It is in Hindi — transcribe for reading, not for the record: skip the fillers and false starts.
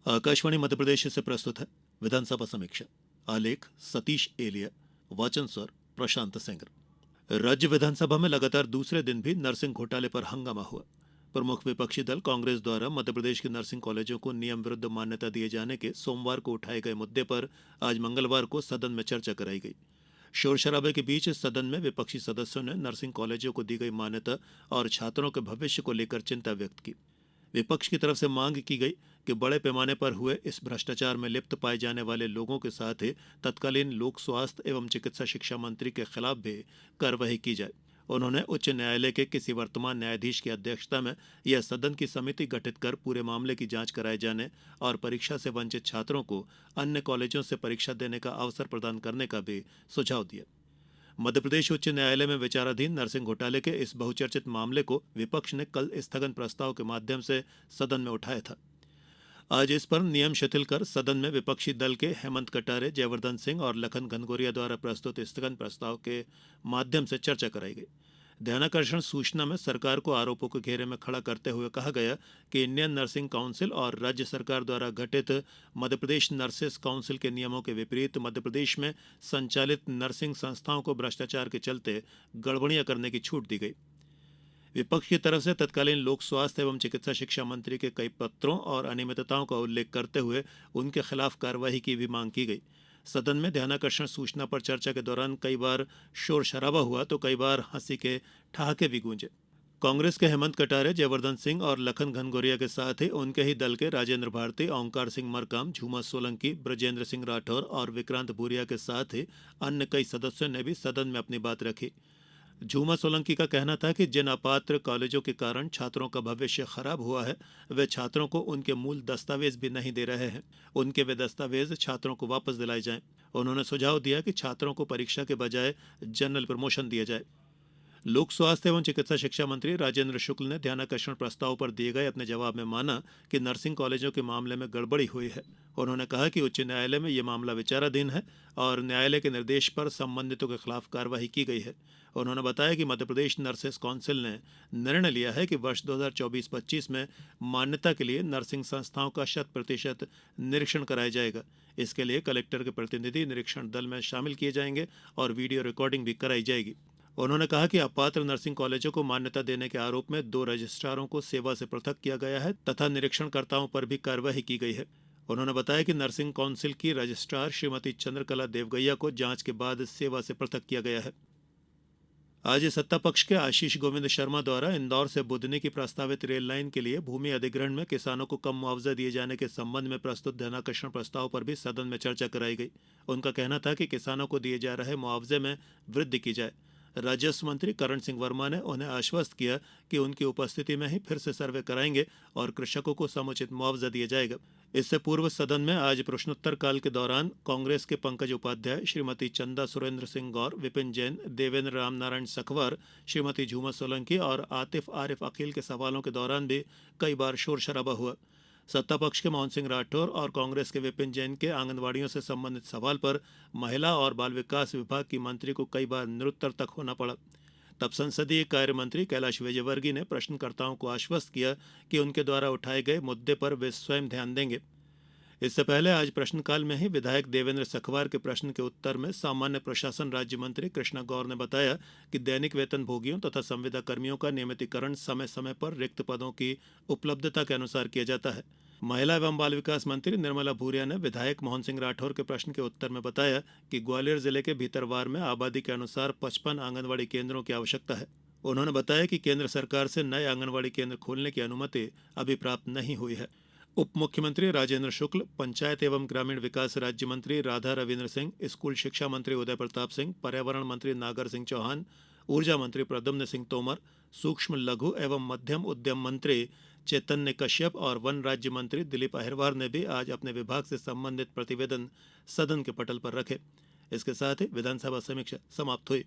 आकाशवाणी मध्यप्रदेश से प्रस्तुत है विधानसभा समीक्षा। आलेख सतीश एलिया, वाचन स्वर प्रशांत सिंह। राज्य विधानसभा में लगातार दूसरे दिन भी नर्सिंग घोटाले पर हंगामा हुआ। प्रमुख विपक्षी दल कांग्रेस द्वारा मध्यप्रदेश के नर्सिंग कॉलेजों को नियम विरुद्ध मान्यता दिए जाने के सोमवार को उठाए गए मुद्दे पर आज मंगलवार को सदन में चर्चा कराई गई। शोर शराबे के बीच सदन में विपक्षी सदस्यों ने नर्सिंग कॉलेजों को दी गई मान्यता और छात्रों के भविष्य को लेकर चिंता व्यक्त की। विपक्ष की तरफ से मांग की गई कि बड़े पैमाने पर हुए इस भ्रष्टाचार में लिप्त पाए जाने वाले लोगों के साथ ही तत्कालीन लोक स्वास्थ्य एवं चिकित्सा शिक्षा मंत्री के खिलाफ भी कार्रवाई की जाए। उन्होंने उच्च न्यायालय के किसी वर्तमान न्यायाधीश की अध्यक्षता में यह सदन की समिति गठित कर पूरे मामले की जांच कराए जाने और परीक्षा से वंचित छात्रों को अन्य कॉलेजों से परीक्षा देने का अवसर प्रदान करने का भी सुझाव दिया। मध्यप्रदेश उच्च न्यायालय में विचाराधीन नर्सिंग घोटाले के इस बहुचर्चित मामले को विपक्ष ने कल स्थगन प्रस्ताव के माध्यम से सदन में उठाया था। आज इस पर नियम शिथिल कर सदन में विपक्षी दल के हेमंत कटारे, जयवर्धन सिंह और लखन घनघोरिया द्वारा प्रस्तुत स्थगन प्रस्ताव के माध्यम से चर्चा कराई गई। ध्यानाकर्षण सूचना में सरकार को आरोपों के घेरे में खड़ा करते हुए कहा गया कि इंडियन नर्सिंग काउंसिल और राज्य सरकार द्वारा गठित मध्यप्रदेश नर्सेस काउंसिल के नियमों के विपरीत मध्यप्रदेश में संचालित नर्सिंग संस्थाओं को भ्रष्टाचार के चलते गड़बड़ियां करने की छूट दी गई। विपक्ष की तरफ से तत्कालीन लोक स्वास्थ्य एवं चिकित्सा शिक्षा मंत्री के कई पत्रों और अनियमितताओं का उल्लेख करते हुए उनके खिलाफ कार्रवाई की भी मांग की गई। सदन में ध्यानाकर्षण सूचना पर चर्चा के दौरान कई बार शोर शराबा हुआ तो कई बार हंसी के ठहाके भी गूंजे। कांग्रेस के हेमंत कटारे, जयवर्धन सिंह और लखन घनघोरिया के साथ ही उनके ही दल के राजेंद्र भारती, ओंकार सिंह मरकाम, झूमा सोलंकी, ब्रजेंद्र सिंह राठौर और विक्रांत भूरिया के साथ ही अन्य कई सदस्यों ने भी सदन में अपनी बात रखी। झूमा सोलंकी का कहना था कि जिन अपात्र कॉलेजों के कारण छात्रों का भविष्य खराब हुआ है वे छात्रों को उनके मूल दस्तावेज भी नहीं दे रहे हैं। उनके वे दस्तावेज छात्रों को वापस दिलाए जाएं। उन्होंने सुझाव दिया कि छात्रों को परीक्षा के बजाय जनरल प्रमोशन दिया जाए। लोक स्वास्थ्य एवं चिकित्सा शिक्षा मंत्री राजेंद्र शुक्ल ने ध्यानाकर्षण प्रस्ताव पर दिए गए अपने जवाब में माना कि नर्सिंग कॉलेजों के मामले में गड़बड़ी हुई है। उन्होंने कहा कि उच्च न्यायालय में यह मामला विचाराधीन है और न्यायालय के निर्देश पर संबंधितों के खिलाफ कार्रवाई की गई है। उन्होंने बताया कि मध्यप्रदेश नर्सेस काउंसिल ने निर्णय लिया है कि वर्ष 2024-25 में मान्यता के लिए नर्सिंग संस्थाओं का 100% निरीक्षण कराया जाएगा। इसके लिए कलेक्टर के प्रतिनिधि निरीक्षण दल में शामिल किए जाएंगे और वीडियो रिकॉर्डिंग भी कराई जाएगी। उन्होंने कहा कि अपात्र नर्सिंग कॉलेजों को मान्यता देने के आरोप में 2 रजिस्ट्रारों को सेवा से पृथक किया गया है तथा निरीक्षणकर्ताओं पर भी कार्रवाई की गई है। उन्होंने बताया कि नर्सिंग काउंसिल की रजिस्ट्रार श्रीमती चंद्रकला देवगैया को जांच के बाद सेवा से पृथक किया गया है। आज सत्ता पक्ष के आशीष गोविंद शर्मा द्वारा इंदौर से बुधनी की प्रस्तावित रेल लाइन के लिए भूमि अधिग्रहण में किसानों को कम मुआवजा दिए जाने के संबंध में प्रस्तुत ध्यानाकर्षण प्रस्ताव पर भी सदन में चर्चा कराई गई। उनका कहना था कि किसानों को दिए जा रहे मुआवजे में वृद्धि की जाए। राजस्व मंत्री करण सिंह वर्मा ने उन्हें आश्वस्त किया कि उनकी उपस्थिति में ही फिर से सर्वे कराएंगे और कृषकों को समुचित मुआवजा दिया जाएगा। इससे पूर्व सदन में आज प्रश्नोत्तर काल के दौरान कांग्रेस के पंकज उपाध्याय, श्रीमती चंदा सुरेंद्र सिंह गौर, विपिन जैन, देवेंद्र रामनारायण सखवार, श्रीमती झूमा सोलंकी और आतिफ आरिफ अकील के सवालों के दौरान भी कई बार शोर शराबा हुआ। सत्ता पक्ष के मोहन सिंह राठौर और कांग्रेस के विपिन जैन के आंगनवाड़ियों से संबंधित सवाल पर महिला और बाल विकास विभाग की मंत्री को कई बार निरुत्तर तक होना पड़ा। तब संसदीय कार्य मंत्री कैलाश विजयवर्गीय ने प्रश्नकर्ताओं को आश्वस्त किया कि उनके द्वारा उठाए गए मुद्दे पर वे स्वयं ध्यान देंगे। इससे पहले आज प्रश्नकाल में ही विधायक देवेंद्र सखवार के प्रश्न के उत्तर में सामान्य प्रशासन राज्य मंत्री कृष्णा गौर ने बताया कि दैनिक वेतन भोगियों तथा संविदा कर्मियों का नियमितीकरण समय समय पर रिक्त पदों की उपलब्धता के अनुसार किया जाता है। महिला एवं बाल विकास मंत्री निर्मला भूरिया ने विधायक मोहन सिंह राठौर के प्रश्न के उत्तर में बताया कि ग्वालियर जिले के भीतरवार में आबादी के अनुसार 55 आंगनबाड़ी केंद्रों की आवश्यकता है। उन्होंने बताया कि केंद्र सरकार से नए आंगनबाड़ी केंद्र खोलने की अनुमति अभी प्राप्त नहीं हुई है। उप मुख्यमंत्री राजेंद्र शुक्ल, पंचायत एवं ग्रामीण विकास राज्य मंत्री राधा रविंद्र सिंह, स्कूल शिक्षा मंत्री उदय प्रताप सिंह, पर्यावरण मंत्री नागर सिंह चौहान, ऊर्जा मंत्री प्रद्युम्न सिंह तोमर, सूक्ष्म लघु एवं मध्यम उद्यम मंत्री चैतन्य कश्यप और वन राज्य मंत्री दिलीप अहिरवार ने भी आज अपने विभाग से संबंधित प्रतिवेदन सदन के पटल पर रखे। इसके साथ ही विधानसभा समीक्षा समाप्त हुई।